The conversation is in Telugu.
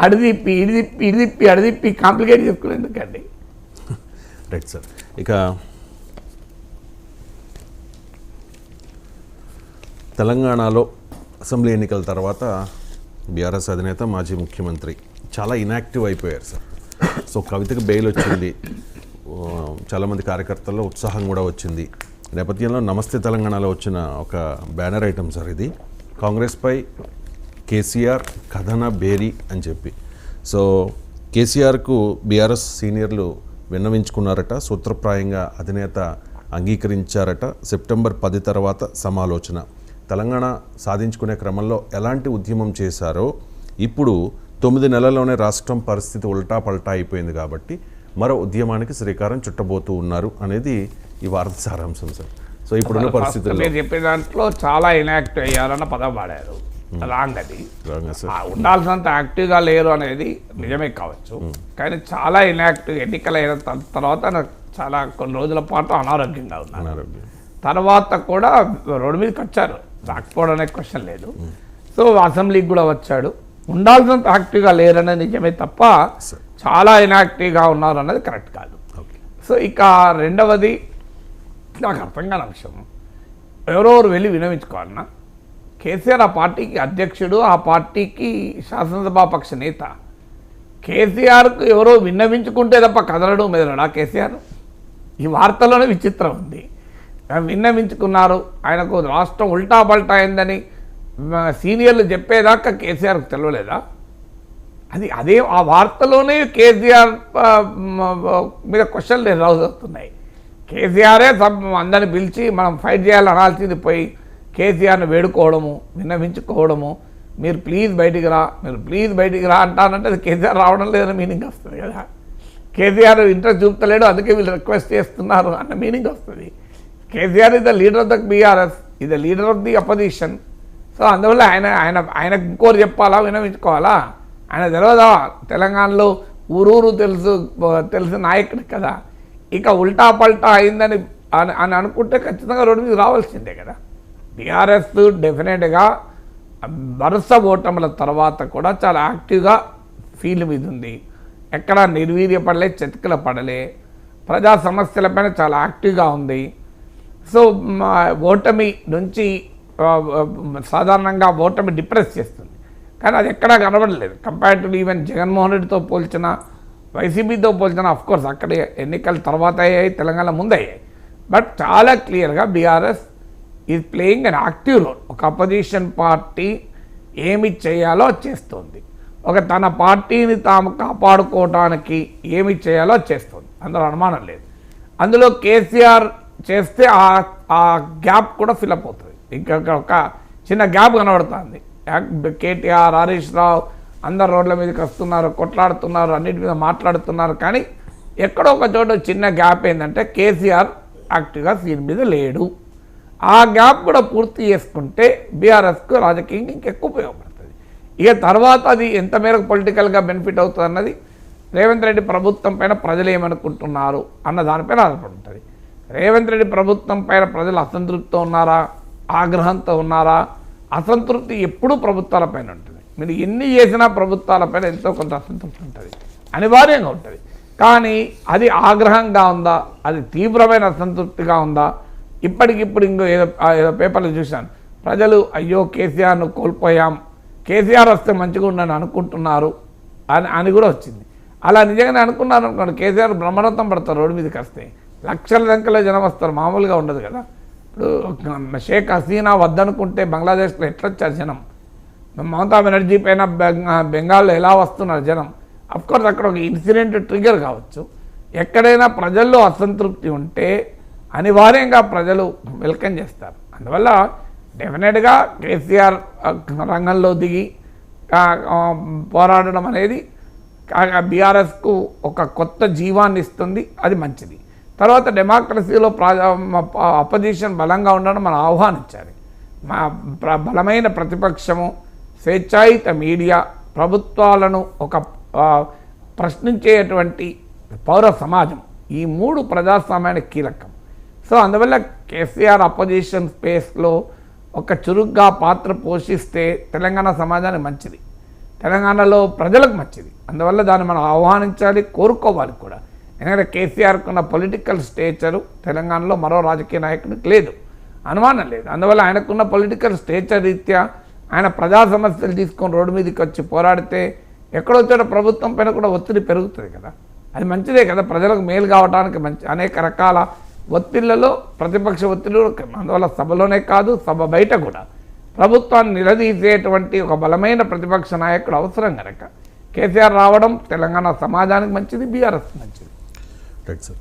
అడిదిప్పి ఇడిదిప్పి ఇడిదిప్పి అడిదిప్పి కాంప్లికేట్ చెప్పుకుని ఎందుకండి. Right sir. ఇక తెలంగాణలో అసెంబ్లీ ఎన్నికల తర్వాత బీఆర్ఎస్ అధినేత మాజీ ముఖ్యమంత్రి చాలా ఇన్యాక్టివ్ అయిపోయారు సార్. సో కవితకు బెయిల్ వచ్చింది, చాలామంది కార్యకర్తల్లో ఉత్సాహం కూడా వచ్చింది. నేపథ్యంలో నమస్తే తెలంగాణలో వచ్చిన ఒక బ్యానర్ ఐటమ్ సార్ ఇది, కాంగ్రెస్పై కేసీఆర్ కథన బేరీ అని చెప్పి. సో కేసీఆర్కు బీఆర్ఎస్ సీనియర్లు విన్నవించుకున్నారట, సూత్రప్రాయంగా అధినేత అంగీకరించారట. సెప్టెంబర్ 10 తర్వాత సమాలోచన. తెలంగాణ సాధించుకునే క్రమంలో ఎలాంటి ఉద్యమం చేశారో ఇప్పుడు 9 నెలల్లోనే రాష్ట్రం పరిస్థితి ఉల్టా పల్టా అయిపోయింది కాబట్టి మరో ఉద్యమానికి శ్రీకారం చుట్టబోతూ ఉన్నారు అనేది ఈ వార్త సారాంశం సార్. సో ఇప్పుడున్న పరిస్థితుల్లో మీరు చెప్పే దాంట్లో చాలా ఇన్యాక్టివ్ అయ్యారన్న పదం వాడారు. రాంగ్. అది ఉండాల్సినంత యాక్టివ్గా లేరు అనేది నిజమే కావచ్చు, కానీ చాలా ఇన్యాక్టివ్. ఎన్నికలైన తర్వాత చాలా కొన్ని రోజుల పాటు అనారోగ్యంగా ఉన్నారు. తర్వాత కూడా రోడ్డు మీదకి వచ్చారు, రాకపోవడం అనే క్వశ్చన్ లేదు. సో అసెంబ్లీకి కూడా వచ్చాడు. ఉండాల్సినంత యాక్టివ్గా లేరనేది నిజమే తప్ప చాలా ఇన్యాక్టివ్గా ఉన్నారు అన్నది కరెక్ట్ కాదు. సో ఇక రెండవది, నాకు అర్థం కాని అంశం, ఎవరెవరు వెళ్ళి వినవించుకోవాలన్నా, కేసీఆర్ ఆ పార్టీకి అధ్యక్షుడు, ఆ పార్టీకి శాసనసభాపక్ష నేత. కేసీఆర్కు ఎవరో విన్నవించుకుంటే తప్ప కదలడం మెదలడా కేసీఆర్? ఈ వార్తలోనే విచిత్రం ఉంది. విన్నవించుకున్నారు, ఆయనకు రాష్ట్రం ఉల్టా పల్టా అయిందని సీనియర్లు చెప్పేదాకా కేసీఆర్కు తెలియలేదా? అదే ఆ వార్తలోనే కేసీఆర్ మీద క్వశ్చన్లు రావుతున్నాయి. కేసీఆరే అందరిని పిలిచి మనం ఫైట్ చేయాలని అనాల్సింది పోయి కేసీఆర్ని వేడుకోవడము, విన్నవించుకోవడము, మీరు ప్లీజ్ బయటికి రా, మీరు ప్లీజ్ బయటికి రా అంటానంటే అది కేసీఆర్ రావడం లేదని మీనింగ్ వస్తుంది కదా. కేసీఆర్ ఇంట్రెస్ట్ చూపుతలేడు, అందుకే వీళ్ళు రిక్వెస్ట్ చేస్తున్నారు అన్న మీనింగ్ వస్తుంది. KCR is the leader of the BRS, is the leader of the opposition. So అందువల్ల ఆయనకు ఇంకోరు చెప్పాలా, వినవించుకోవాలా? ఆయన తెలియదా తెలంగాణలో ఊరూరు తెలుసు నాయకుడు కదా. ఇక ఉల్టా పల్టా అయిందని అని అనుకుంటే ఖచ్చితంగా రోడ్డు మీద రావాల్సిందే కదా. బీఆర్ఎస్ డెఫినెట్గా వరుస ఓటముల తర్వాత కూడా చాలా యాక్టివ్గా ఫీల్డ్ మీద ఉంది. ఎక్కడ నిర్వీర్యపడలే, చతికిల పడలే, ప్రజా సమస్యలపైన చాలా యాక్టివ్గా ఉంది. సో ఓటమి నుంచి సాధారణంగా ఓటమి డిప్రెస్ చేస్తుంది, కానీ అది ఎక్కడా కనబడలేదు. కంపేర్టివ్లీ ఈవెన్ జగన్మోహన్ రెడ్డితో పోల్చిన, వైసీపీతో పోల్చిన, అఫ్కోర్స్ అక్కడ ఎన్నికల తర్వాత అయ్యాయి, తెలంగాణ ముందు అయ్యాయి. బట్ చాలా క్లియర్గా BRS is playing an active role. ఒక అపోజిషన్ పార్టీ ఏమి చేయాలో చేస్తుంది, తన పార్టీని తాము కాపాడుకోవడానికి ఏమి చేయాలో చేస్తుంది, అందులో అనుమానం లేదు. అందులో కేసీఆర్ చేస్తే ఆ గ్యాప్ కూడా ఫిలప్ అవుతుంది. ఇంకా ఒక చిన్న గ్యాప్ కనబడుతుంది. కేటీఆర్, హరీష్ రావు అందరు రోడ్ల మీదకి వస్తున్నారు, కొట్లాడుతున్నారు, అన్నిటి మీద మాట్లాడుతున్నారు, కానీ ఎక్కడో ఒక చోట చిన్న గ్యాప్ ఏంటంటే కేసీఆర్ యాక్టివ్గా సీన్ మీద లేడు. ఆ గ్యాప్ కూడా పూర్తి చేసుకుంటే బీఆర్ఎస్కు రాజకీయంగా ఇంకెక్కువ ఉపయోగపడుతుంది. ఇక తర్వాత అది ఎంత మేరకు పొలిటికల్గా బెనిఫిట్ అవుతుంది అన్నది రేవంత్ రెడ్డి ప్రభుత్వం పైన ప్రజలు ఏమనుకుంటున్నారు అన్న దానిపైన ఆధారపడి ఉంటుంది. రేవంత్ రెడ్డి ప్రభుత్వం పైన ప్రజలు అసంతృప్తితో ఉన్నారా, ఆగ్రహంతో ఉన్నారా? అసంతృప్తి ఎప్పుడూ ప్రభుత్వాలపైన ఉంటుంది. మీరు ఎన్ని చేసినా ప్రభుత్వాలపైన ఎంతో కొంత అసంతృప్తి ఉంటుంది, అనివార్యంగా ఉంటుంది. కానీ అది ఆగ్రహంగా ఉందా, అది తీవ్రమైన అసంతృప్తిగా ఉందా? ఇప్పటికిప్పుడు ఏదో పేపర్లు చూశాను, ప్రజలు అయ్యో కేసీఆర్ను కోల్పోయాం, కేసీఆర్ వస్తే మంచిగా ఉండని అనుకుంటున్నారు అని కూడా వచ్చింది. అలా నిజంగానే అనుకున్నారు అనుకోండి, కేసీఆర్ బ్రహ్మరథం పడతారు, రోడ్డు మీదకి వస్తే లక్షల సంఖ్యలో జనం వస్తారు, మామూలుగా ఉండదు కదా. ఇప్పుడు షేక్ హసీనా వద్దనుకుంటే బంగ్లాదేశ్లో ఎట్లా వచ్చారు జనం, మమతా బెనర్జీ పైన బెంగాల్లో ఎలా వస్తున్నారు జనం. అఫ్కోర్స్ అక్కడ ఒక ఇన్సిడెంట్ ట్రిగర్ కావచ్చు. ఎక్కడైనా ప్రజల్లో అసంతృప్తి ఉంటే అనివార్యంగా ప్రజలు వెల్కమ్ చేస్తారు. అందువల్ల డెఫినెట్గా కేసీఆర్ రంగంలో దిగి పోరాడడం అనేది బీఆర్ఎస్కు ఒక కొత్త జీవాన్ని ఇస్తుంది, అది మంచిది. తర్వాత డెమోక్రసీలో అపోజిషన్ బలంగా ఉండడం మనం ఆహ్వానించాలి. బలమైన ప్రతిపక్షము, స్వేచ్ఛాయుత మీడియా, ప్రభుత్వాలను ఒక ప్రశ్నించేటువంటి పౌర సమాజం, ఈ 3 ప్రజాస్వామ్యానికి కీలకం. సో అందువల్ల కేసీఆర్ అపోజిషన్ స్పేస్లో ఒక చురుగ్గా పాత్ర పోషిస్తే తెలంగాణ సమాజానికి మంచిది. తెలంగాణలో ప్రజలకు మంచిది. అందువల్ల దాన్ని మనం ఆహ్వానించాలి, కోరుకోవాలి కూడా. ఎందుకంటే కేసీఆర్కు ఉన్న పొలిటికల్ స్టేచరు తెలంగాణలో మరో రాజకీయ నాయకుడికి లేదు, అనుమానం లేదు. అందువల్ల ఆయనకున్న పొలిటికల్ స్టేచర్ రీత్యా ఆయన ప్రజా సమస్యలు తీసుకొని రోడ్డు మీదకి వచ్చి పోరాడితే ఎక్కడో చోట ప్రభుత్వం పైన కూడా ఒత్తిడి పెరుగుతుంది కదా. అది మంచిదే కదా, ప్రజలకు మేలు కావడానికి మంచి అనేక రకాల ఒత్తిళ్లలో ప్రతిపక్ష ఒత్తిళ్లు. అందువల్ల సభలోనే కాదు, సభ బయట కూడా ప్రభుత్వాన్ని నిలదీసేటువంటి ఒక బలమైన ప్రతిపక్ష నాయకుడు అవసరం కనుక కేసీఆర్ రావడం తెలంగాణ సమాజానికి మంచిది, బీఆర్ఎస్ మంచిది. Right sir.